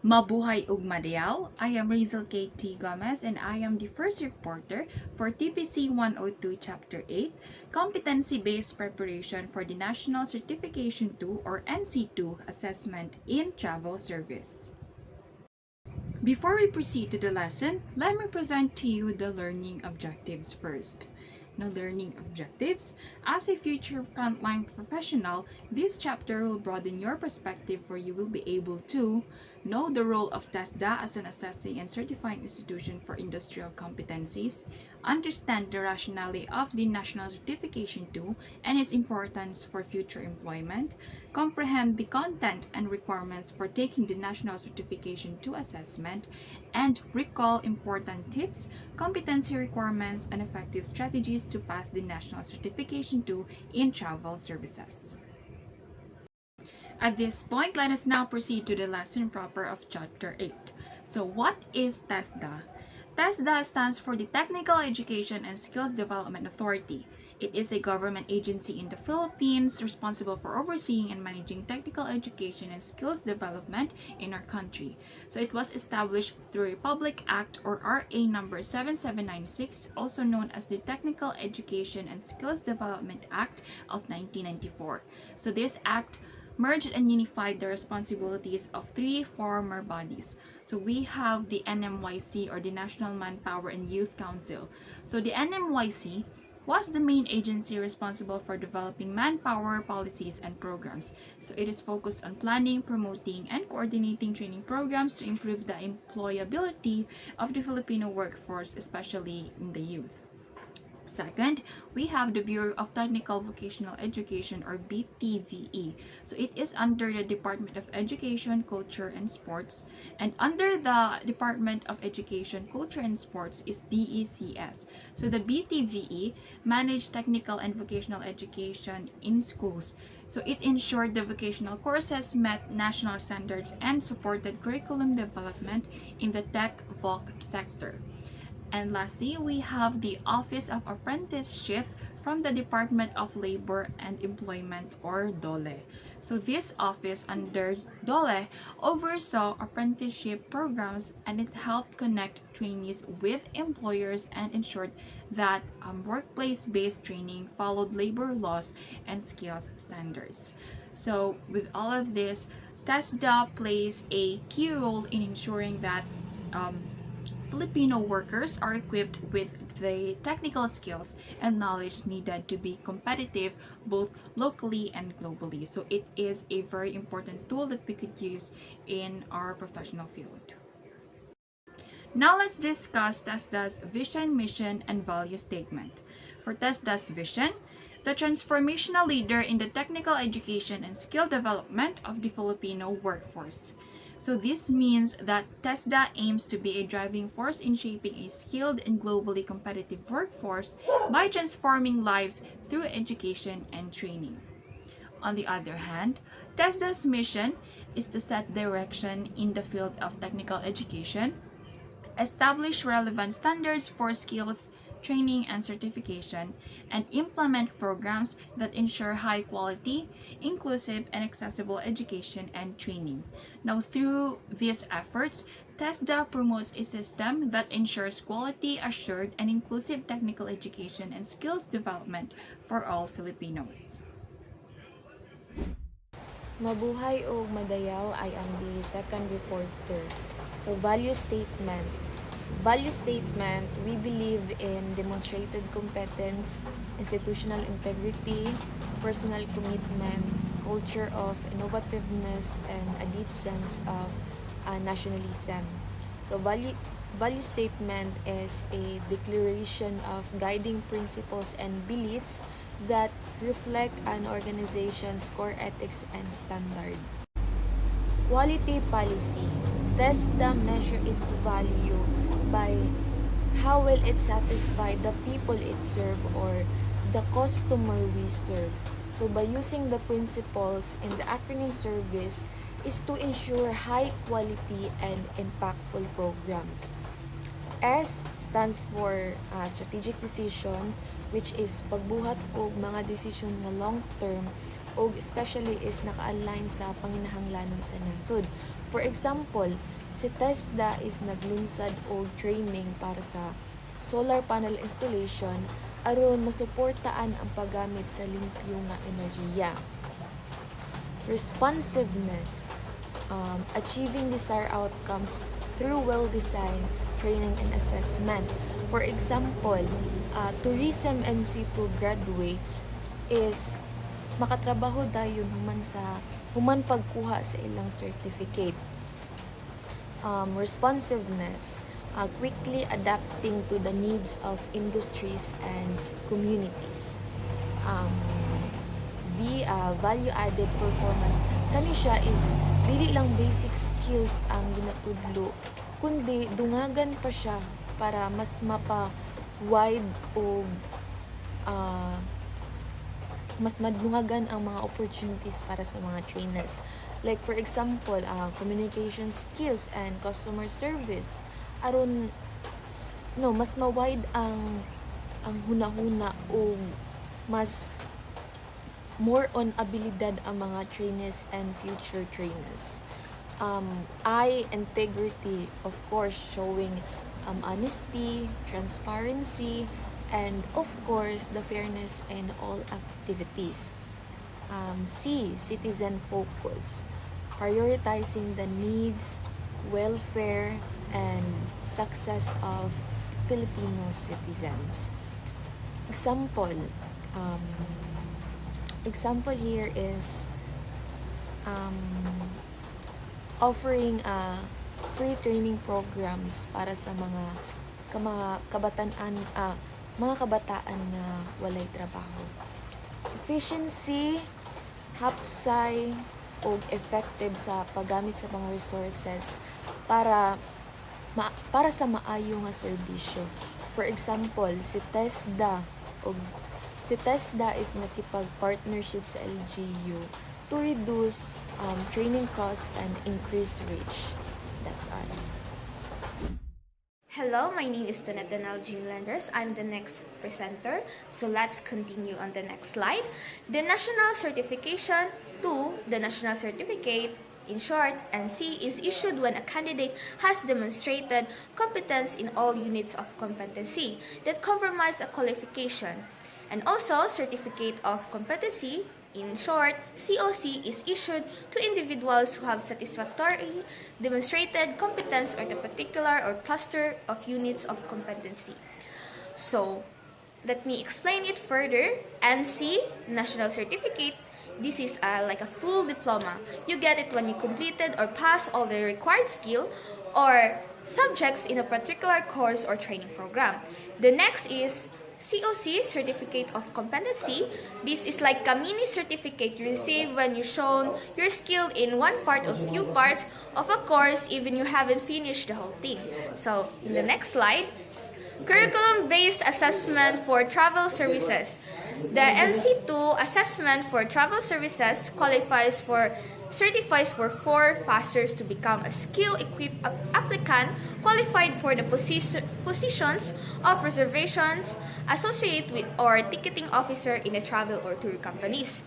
Mabuhay ug madayaw. I am Razel K.T. Gomez and I am the first reporter for TPC 102 Chapter 8, Competency-Based Preparation for the National Certification 2 or NC2 Assessment in Travel Service. Before we proceed to the lesson, let me present to you the learning objectives first. Now, learning objectives. As a future frontline professional, this chapter will broaden your perspective where you will be able to know the role of TESDA as an assessing and certifying institution for industrial competencies, understand the rationale of the National Certification 2 and its importance for future employment, comprehend the content and requirements for taking the National Certification 2 assessment, and recall important tips, competency requirements, and effective strategies to pass the National Certification 2 in travel services. At this point, let us now proceed to the lesson proper of Chapter 8. So what is TESDA? TESDA stands for the Technical Education and Skills Development Authority. It is a government agency in the Philippines responsible for overseeing and managing technical education and skills development in our country. So it was established through Republic Act or RA number 7796, also known as the Technical Education and Skills Development Act of 1994. So this act merged and unified the responsibilities of three former bodies. So we have the NMYC or the National Manpower and Youth Council. So the NMYC was the main agency responsible for developing manpower policies and programs. So it is focused on planning, promoting, and coordinating training programs to improve the employability of the Filipino workforce, especially in the youth. Second, we have the Bureau of Technical Vocational Education or BTVE. So it is under the Department of Education, Culture, and Sports. And under the Department of Education, Culture, and Sports is DECS. So the BTVE managed technical and vocational education in schools. So it ensured the vocational courses met national standards and supported curriculum development in the tech-voc sector. And lastly, we have the Office of Apprenticeship from the Department of Labor and Employment or DOLE. So this office under DOLE oversaw apprenticeship programs and it helped connect trainees with employers and ensured that workplace-based training followed labor laws and skills standards. So with all of this, TESDA plays a key role in ensuring that Filipino workers are equipped with the technical skills and knowledge needed to be competitive both locally and globally. So it is a very important tool that we could use in our professional field. Now let's discuss TESDA's vision, mission, and value statement. For TESDA's vision, the transformational leader in the technical education and skill development of the Filipino workforce. So this means that TESDA aims to be a driving force in shaping a skilled and globally competitive workforce by transforming lives through education and training. On the other hand, TESDA's mission is to set direction in the field of technical education, establish relevant standards for skills, training, and certification, and implement programs that ensure high quality, inclusive, and accessible education and training. Now, through these efforts, TESDA promotes a system that ensures quality, assured, and inclusive technical education and skills development for all Filipinos. Mabuhay o madayaw, I am the second reporter. So, value statement. Value statement, we believe in demonstrated competence, institutional integrity, personal commitment, culture of innovativeness, and a deep sense of nationalism. So, value statement is a declaration of guiding principles and beliefs that reflect an organization's core ethics and standard. Quality policy. TESDA measure its value by how will it satisfy the people it serve or the customer we serve. So by using the principles in the acronym service is to ensure high quality and impactful programs. S stands for strategic decision, which is pagbuhat og mga desisyon nga long term o especially is naka-align sa panginahanglanon sa nasod. For example, si TESDA is naglunsad og training para sa solar panel installation aron masuportaan ang paggamit sa limpyo nga enerhiya. Responsiveness, achieving desired outcomes through well-designed training and assessment. For example, tourism NC2 graduates is makatrabaho dayon human pagkuha sa ilang certificate. Responsiveness, quickly adapting to the needs of industries and communities. Value-added performance, kani siya is dili lang basic skills ang ginatudlo, kundi dungagan pa siya para mas mapa-wide o mas madungagan ang mga opportunities para sa mga trainees. Like for example, communication skills and customer service aron mas ma-wide ang hunahuna o mas more on abilidad ang mga trainees and future trainees. Integrity, of course, showing honesty, transparency, and of course, the fairness in all activities. C, citizen focus, prioritizing the needs, welfare, and success of Filipino citizens. Example here is offering free training programs para sa mga kabataan na walay trabaho. Efficiency, hapsay o effective sa paggamit sa mga resources para sa maayo nga serbisyo. For example, si TESDA is nakipag-partnership sa LGU to reduce training costs and increase reach. That's all. Hello, my name is Donette Danal Landers. I'm the next presenter. So let's continue on the next slide. The National Certification 2, the National Certificate, in short, NC, is issued when a candidate has demonstrated competence in all units of competency that compromise a qualification. And also, Certificate of Competency, in short, COC, is issued to individuals who have satisfactorily demonstrated competence or the particular or cluster of units of competency. So, let me explain it further. NC, National Certificate, this is like a full diploma. You get it when you completed or passed all the required skill or subjects in a particular course or training program. The next is COC, Certificate of Competency. This is like a mini certificate you receive when you shown your skill in one part or few parts of a course even you haven't finished the whole thing. So, in the next slide, curriculum-based assessment for travel services. The NC2 assessment for travel services certifies for 4 passers to become a skill-equipped applicant qualified for the positions of reservations, associate with or ticketing officer in a travel or tour companies.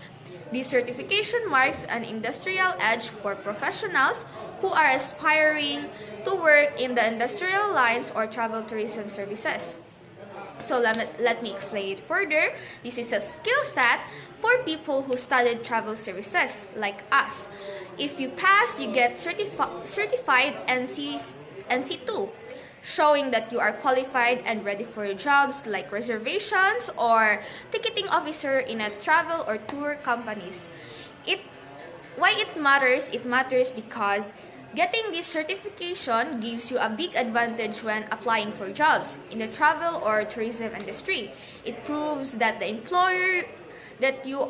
This certification marks an industrial edge for professionals who are aspiring to work in the industrial lines or travel tourism services. So let me explain it further. This is a skill set for people who studied travel services like us. If you pass, you get certified NC2, showing that you are qualified and ready for jobs like reservations or ticketing officer in a travel or tour companies. Why it matters? It matters because getting this certification gives you a big advantage when applying for jobs in the travel or tourism industry. It proves that the employer that you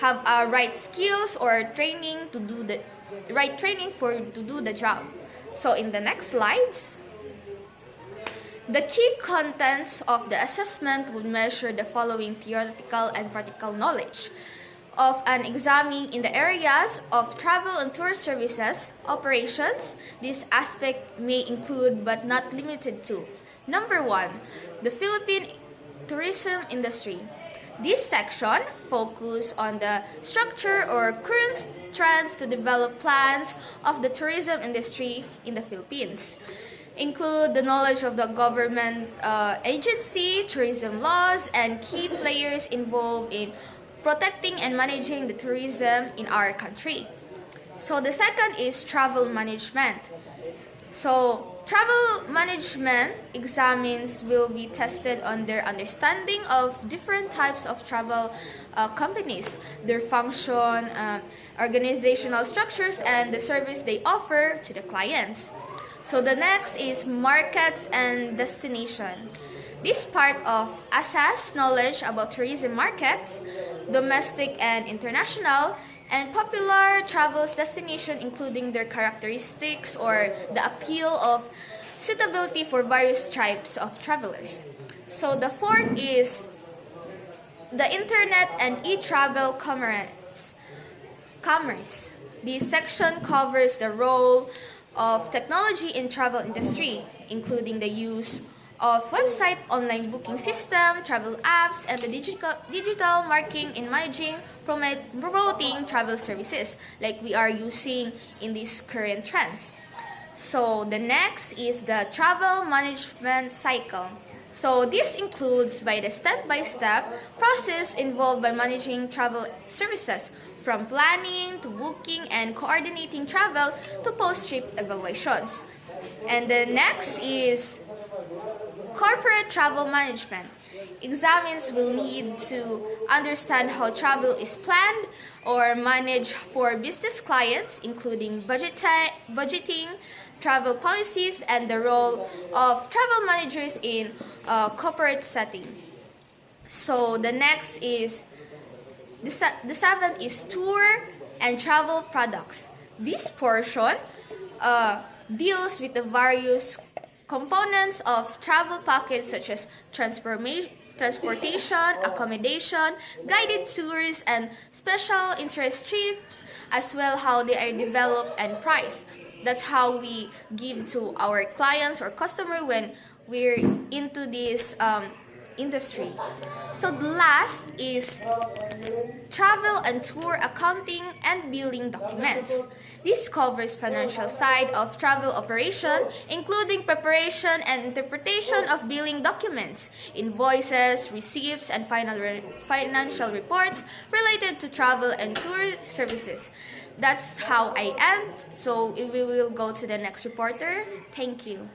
have a right skills or training to do the right training to do the job. So in the next slides, the key contents of the assessment would measure the following theoretical and practical knowledge of an examine in the areas of travel and tour services operations. This aspect may include but not limited to: Number 1, the Philippine tourism industry. This section focuses on the structure or current trends to develop plans of the tourism industry in the Philippines. Include the knowledge of the government agency, tourism laws, and key players involved in protecting and managing the tourism in our country. So the second is travel management. So travel management examines will be tested on their understanding of different types of travel companies, their function, organizational structures, and the service they offer to the clients. So the next is markets and destination. This part of assess knowledge about tourism markets, domestic and international, and popular travel destination, including their characteristics or the appeal of suitability for various types of travelers. So the fourth is the internet and e-travel commerce. This section covers the role of technology in travel industry, including the use of website, online booking system, travel apps, and the digital marketing in managing, promoting travel services like we are using in these current trends. So the next is the travel management cycle. So this includes by the step-by-step process involved by managing travel services, from planning to booking and coordinating travel to post-trip evaluations. And the next is corporate travel management. Examines will need to understand how travel is planned or managed for business clients, including budgeting, travel policies, and the role of travel managers in a corporate setting. So the next is the seventh is tour and travel products. This portion deals with the various components of travel package such as transportation, accommodation, guided tours, and special interest trips, as well how they are developed and priced. That's how we give to our clients or customer when we're into this industry. So the last is travel and tour accounting and billing documents. This covers financial side of travel operation, including preparation and interpretation of billing documents, invoices, receipts, and financial reports related to travel and tour services. That's how I end. So we will go to the next reporter. Thank you.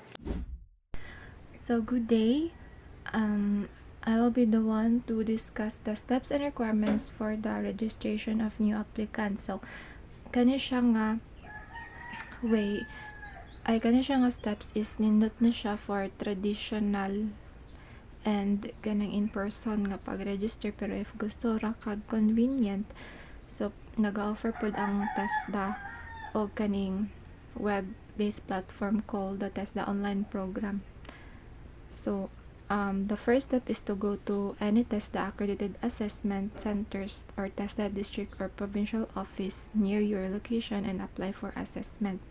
So good day. I will be the one to discuss the steps and requirements for the registration of new applicants. So, kani siya nga steps is nindot na siya for traditional and ganang in-person nga pag-register, pero if gusto ra kag convenient, so nag-offer pod ang TESDA o kaning web-based platform called the TESDA online program. So the first step is to go to any TESDA accredited assessment centers or TESDA district or provincial office near your location and apply for assessment.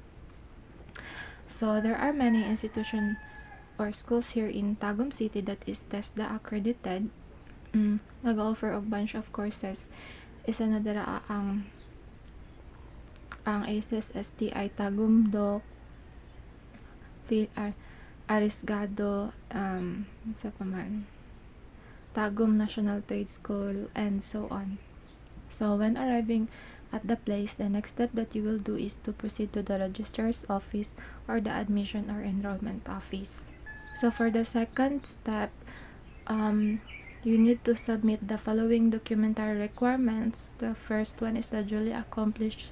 So there are many institutions or schools here in Tagum City that is TESDA accredited. Nag-offer og bunch of courses. Isa na dira ang ACES STI Tagum Doc, Arisgado, sa paman, Tagum National Trade School, and so on. So when arriving at the place, the next step that you will do is to proceed to the registrar's office or the admission or enrollment office. So for the second step, you need to submit the following documentary requirements. The first one is the duly accomplished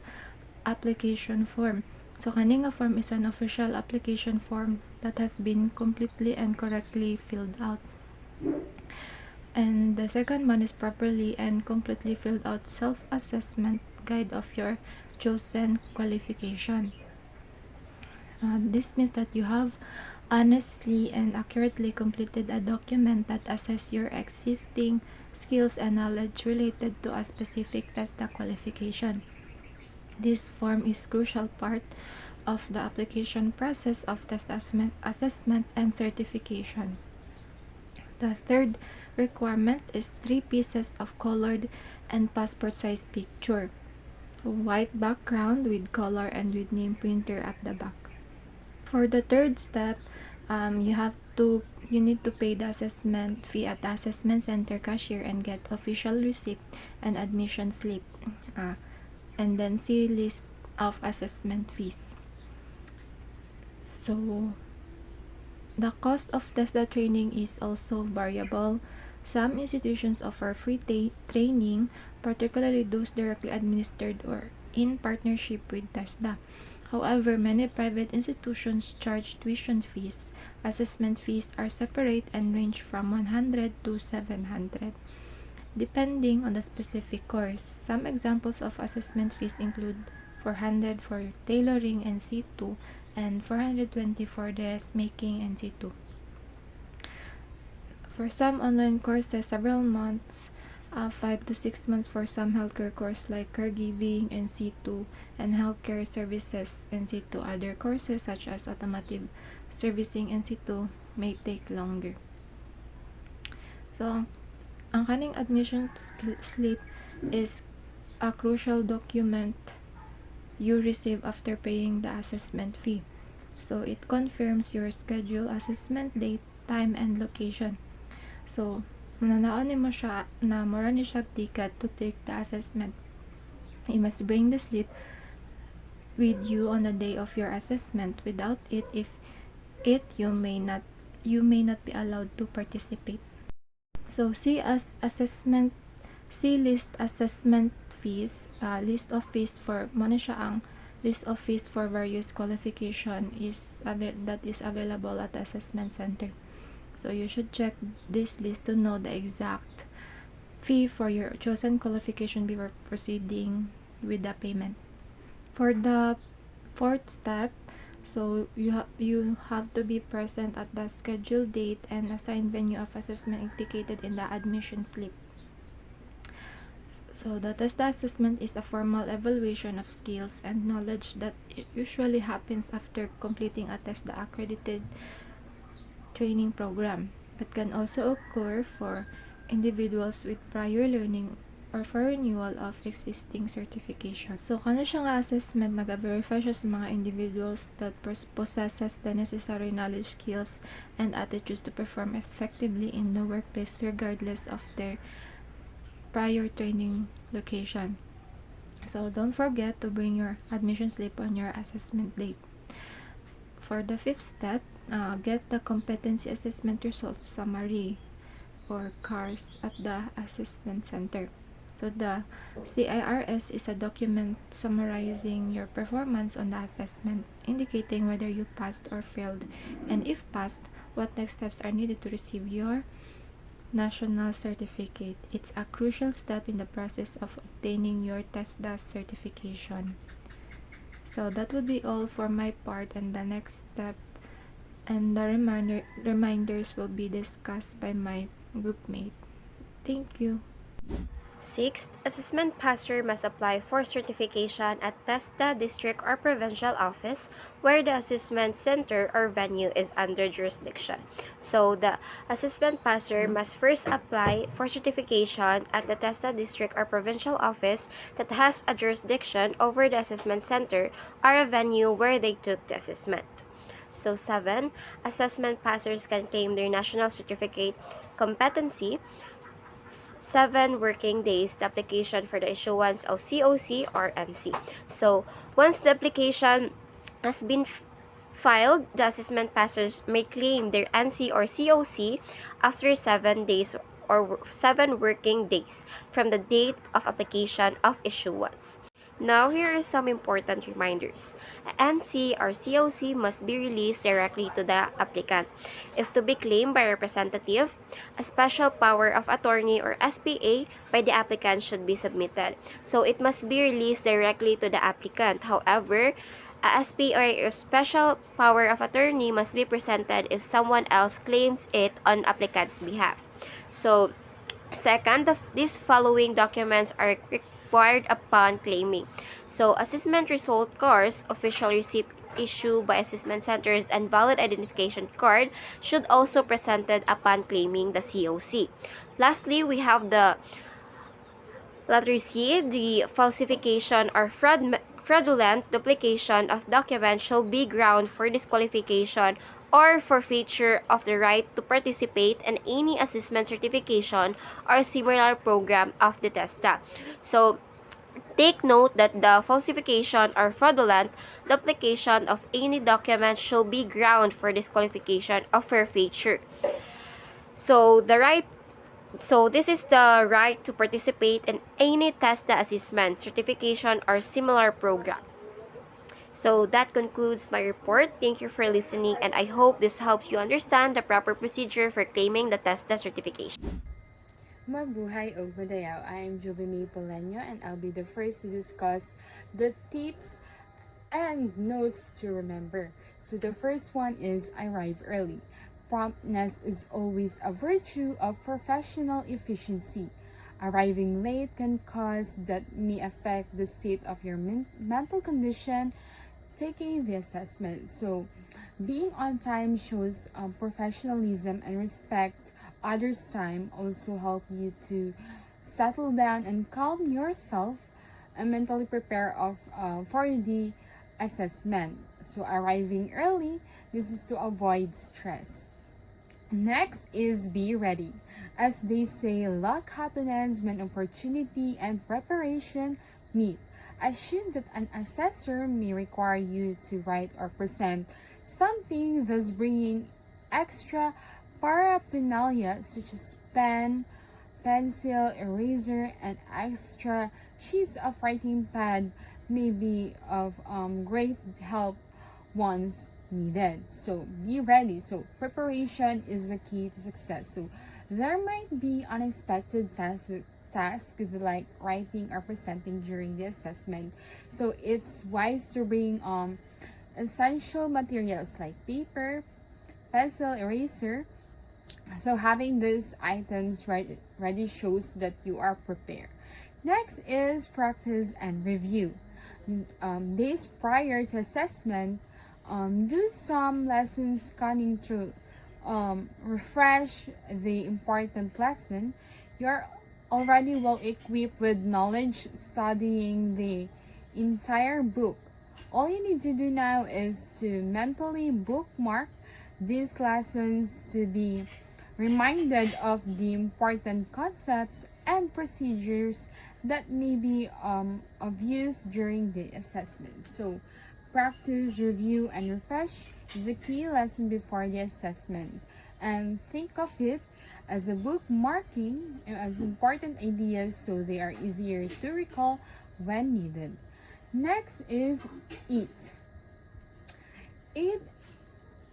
application form. So kaning nga form is an official application form that has been completely and correctly filled out. And the second one is properly and completely filled out self-assessment guide of your chosen qualification. This means that you have honestly and accurately completed a document that assesses your existing skills and knowledge related to a specific TESDA qualification. This form is crucial part of the application process of TESDA assessment and certification. The third requirement is 3 pieces of colored and passport-size picture. White background with color and with name printer at the back. For the third step, you need to pay the assessment fee at the assessment center cashier and get official receipt and admission slip, and then see list of assessment fees. So the cost of TESDA training is also variable. Some institutions offer free training, particularly those directly administered or in partnership with TESDA. However, many private institutions charge tuition fees. Assessment fees are separate and range from 100 to 700, depending on the specific course. Some examples of assessment fees include 400 for tailoring NC2 and 420 for dressmaking NC2. For some online courses, several months, 5 to 6 months for some healthcare course like caregiving NC2 and healthcare services NC2. Other courses such as automotive servicing NC2 may take longer. So, ang kaning admission slip is a crucial document you receive after paying the assessment fee. So, it confirms your schedule, assessment date, time, and location. So, mananaon mo siya na mura ni siya ticket to take the assessment. You must bring the slip with you on the day of your assessment. Without it, you may not be allowed to participate. So, see list assessment fees, list of fees for ang list of fees for various qualification that is available at the assessment center. So you should check this list to know the exact fee for your chosen qualification before proceeding with the payment. For the fourth step, so you have to be present at the scheduled date and assigned venue of assessment indicated in the admission slip. So the TESDA assessment is a formal evaluation of skills and knowledge that usually happens after completing a TESDA accredited training program, but can also occur for individuals with prior learning or for renewal of existing certification. So, kano siya nga assessment, nag-verify siya sa mga individuals that possesses the necessary knowledge, skills, and attitudes to perform effectively in the workplace regardless of their prior training location. So, don't forget to bring your admission slip on your assessment date. For the fifth step, get the competency assessment results summary or CARS at the assessment center. So the CIRS is a document summarizing your performance on the assessment, indicating whether you passed or failed, and if passed, what next steps are needed to receive your national certificate. It's a crucial step in the process of obtaining your TESDA certification. So that would be all for my part, and the next step and the reminders will be discussed by my groupmate. Thank you. Sixth, assessment passer must apply for certification at TESDA district or provincial office where the assessment center or venue is under jurisdiction. So the assessment passer must first apply for certification at the TESDA district or provincial office that has a jurisdiction over the assessment center or a venue where they took the assessment. So 7, assessment passers can claim their national certificate competency 7 working days the application for the issuance of COC or NC. So, once the application has been filed, the assessment passers may claim their NC or COC after 7 days or 7 working days from the date of application of issuance. Now, here are some important reminders. A NC or COC must be released directly to the applicant. If to be claimed by a representative, a special power of attorney or SPA by the applicant should be submitted. So, it must be released directly to the applicant. However, a SPA or special power of attorney must be presented if someone else claims it on applicant's behalf. So, second, these following documents are required upon claiming. So, assessment result cards, official receipt issued by assessment centers and valid identification card should also presented upon claiming the COC. Lastly, we have the letter C, the falsification or fraudulent duplication of documents shall be ground for disqualification or forfeiture of the right to participate in any assessment certification or similar program of the TESTA. So, take note that the falsification or fraudulent duplication of any document shall be ground for disqualification or forfeiture. So, this is the right to participate in any TESTA assessment, certification, or similar program. So that concludes my report. Thank you for listening, and I hope this helps you understand the proper procedure for claiming the TESTA certification. Mabuhay og madayaw. I am Juvimi Poleño, and I'll be the first to discuss the tips and notes to remember. So the first one is arrive early. Promptness is always a virtue of professional efficiency. Arriving late can cause that may affect the state of your mental condition taking the assessment. So being on time shows professionalism and respect others' time, also help you to settle down and calm yourself and mentally prepare for the assessment. So arriving early, this is to avoid stress. Next is be ready. As they say, luck happens when opportunity and preparation meet. Assume that an assessor may require you to write or present something, thus bringing extra paraphernalia such as pen, pencil, eraser, and extra sheets of writing pad may be of great help once needed. So be ready. So preparation is the key to success. So there might be unexpected tasks like writing or presenting during the assessment. So it's wise to bring essential materials like paper, pencil, eraser. So having these items ready shows that you are prepared. Next is practice and review. Days prior to assessment, do some lessons scanning through, refresh the important lesson. You're already well equipped with knowledge studying the entire book. All you need to do now is to mentally bookmark these lessons to be reminded of the important concepts and procedures that may be of use during the assessment. So practice, review, and refresh is a key lesson before the assessment. And think of it as a bookmarking as important ideas so they are easier to recall when needed. Next is eat. Eat.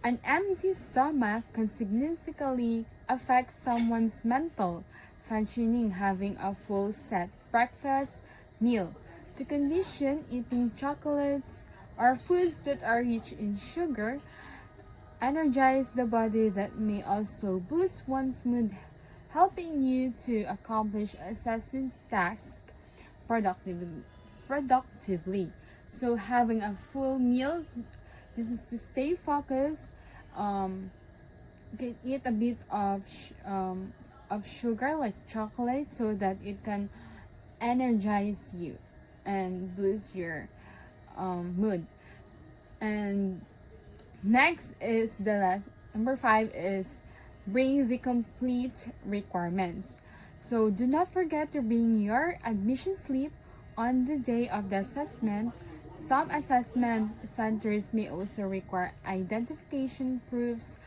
An empty stomach can significantly affect someone's mental functioning. Having a full set breakfast meal. To condition eating chocolates or foods that are rich in sugar energize the body that may also boost one's mood, helping you to accomplish assessment tasks productively. So having a full meal, this is to stay focused. You can eat a bit of sugar like chocolate so that it can energize you and boost your mood. And next is the last, number 5 is bring the complete requirements. So do not forget to bring your admission slip on the day of the assessment. Some assessment centers may also require identification proofs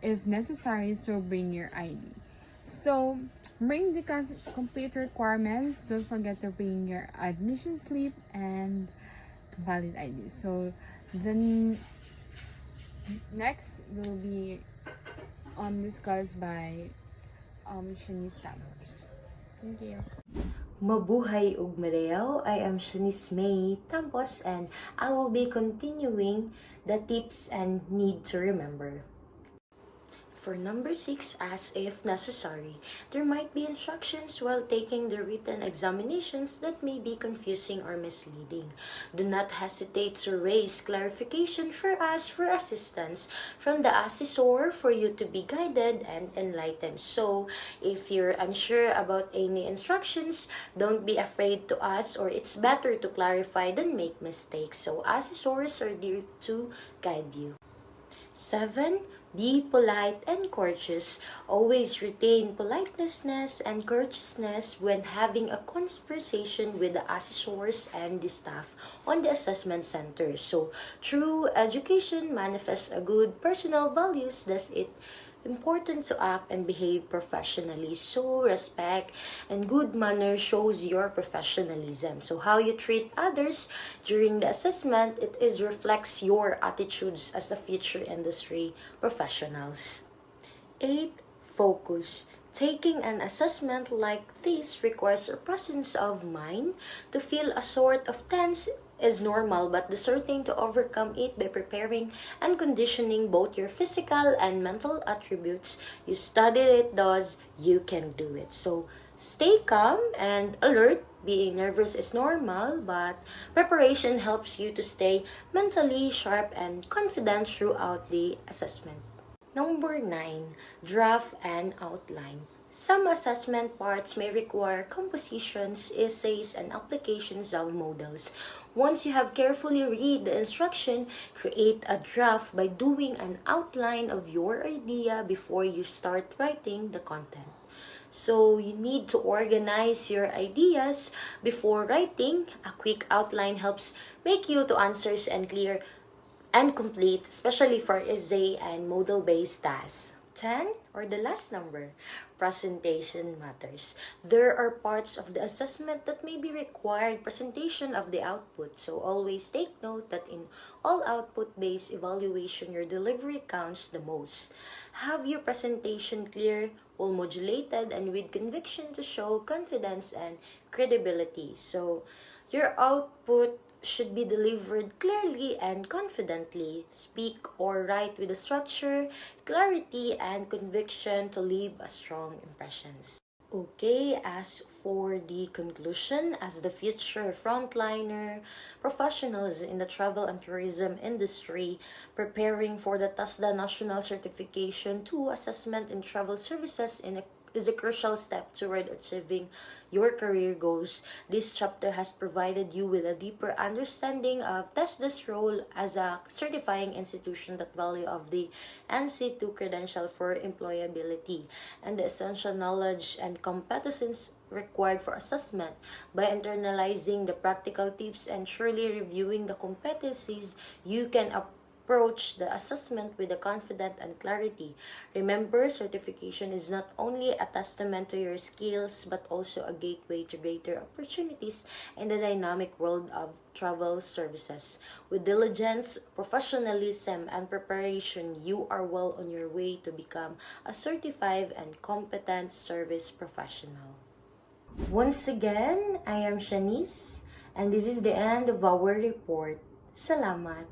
if necessary, so bring your ID. So bring the complete requirements. Don't forget to bring your admission slip and valid ID. So then next will be discussed by Shanice Tampos. Thank you. Mabuhay ug madayaw. I am Shanice May Tampos, and I will be continuing the tips and need to remember. For number 6, as if necessary, there might be instructions while taking the written examinations that may be confusing or misleading. Do not hesitate to raise clarification for us for assistance from the assessor for you to be guided and enlightened. So, if you're unsure about any instructions, don't be afraid to ask, or it's better to clarify than make mistakes. So, assessors are there to guide you. 7. Be polite and courteous. Always retain politeness and courteousness when having a conversation with the assessors and the staff on the assessment center. So, true education manifests a good personal values. Thus, it important to act and behave professionally. So, respect and good manner shows your professionalism. So, how you treat others during the assessment, it is reflects your attitudes as a future industry professionals. 8. Focus. Taking an assessment like this requires a presence of mind. To feel a sort of tense is normal, but discerning to overcome it by preparing and conditioning both your physical and mental attributes. You studied it, thus you can do it. So, stay calm and alert. Being nervous is normal, but preparation helps you to stay mentally sharp and confident throughout the assessment. Number 9, draft and outline. Some assessment parts may require compositions, essays, and applications of models. Once you have carefully read the instruction, create a draft by doing an outline of your idea before you start writing the content. So, you need to organize your ideas before writing. A quick outline helps make you to answers and clear and complete, especially for essay and model-based tasks. 10, or the last number, presentation matters. There are parts of the assessment that may be required presentation of the output. So always take note that in all output-based evaluation, your delivery counts the most. Have your presentation clear, well modulated, and with conviction to show confidence and credibility. So your output should be delivered clearly and confidently. Speak or write with a structure, clarity, and conviction to leave a strong impressions. Okay, as for the conclusion, as the future frontliner professionals in the travel and tourism industry, preparing for the TASDA National Certification 2 Assessment in Travel Services is a crucial step toward achieving your career goals. This chapter has provided you with a deeper understanding of TASDA's role as a certifying institution, that value of the NC2 credential for employability, and the essential knowledge and competencies required for assessment. By internalizing the practical tips and surely reviewing the competencies, you can approach the assessment with a confidence and clarity. Remember, certification is not only a testament to your skills, but also a gateway to greater opportunities in the dynamic world of travel services. With diligence, professionalism, and preparation, you are well on your way to become a certified and competent service professional. Once again, I am Shanice, and this is the end of our report. Salamat!